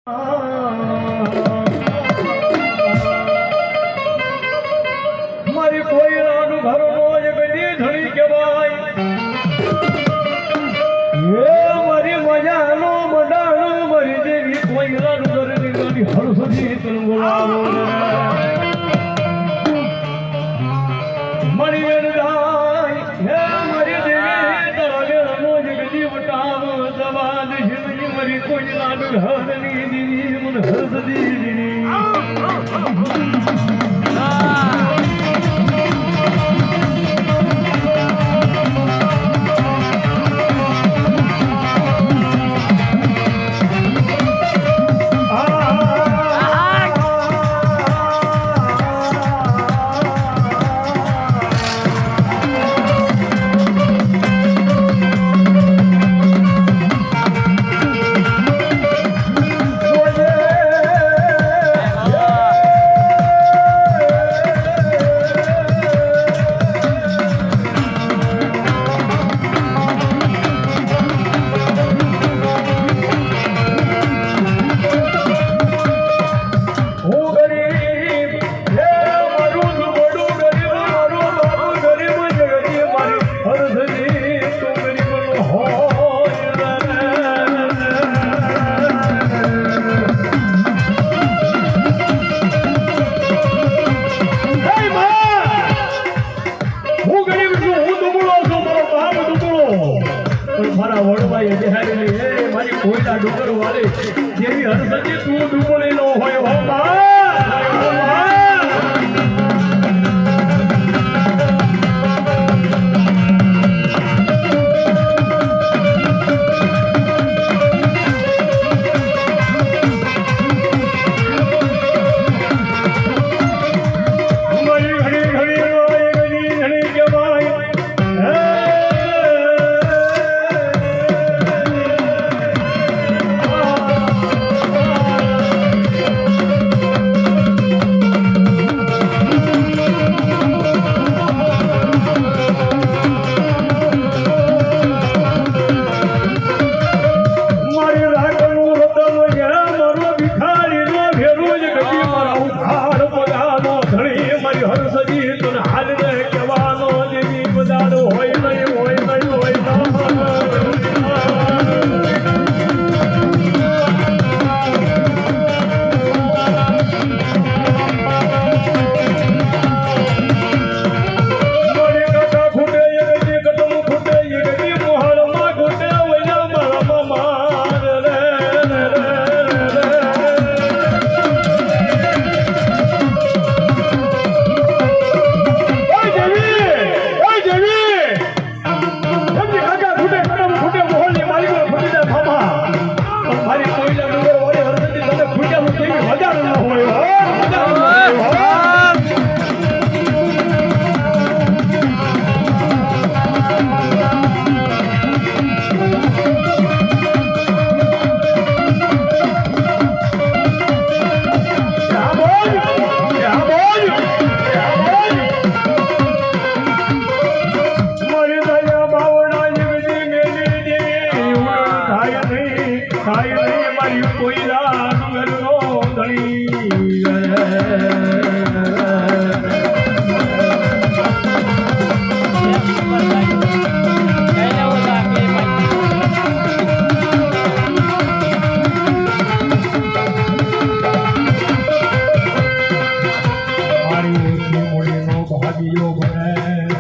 મારી કોઈ રાનું ઘરનો એક ધણી કહેવાય મારી મજાનો મંડાણો મારી દેવી કોઈ રાનું ઘરની ગાડી હરસદી તન બોલાવો મારી વેણદાય મારી દેવી તારે રનો એક જીવટાવો દવા દેશની મારી કોઈ રાનું ઘરની દેવી મન હરસદી કોઈના ડુંગર વાલે જેવી હરસદી તું ડુંગળી નો હોય હો ભાગ્યો ભણે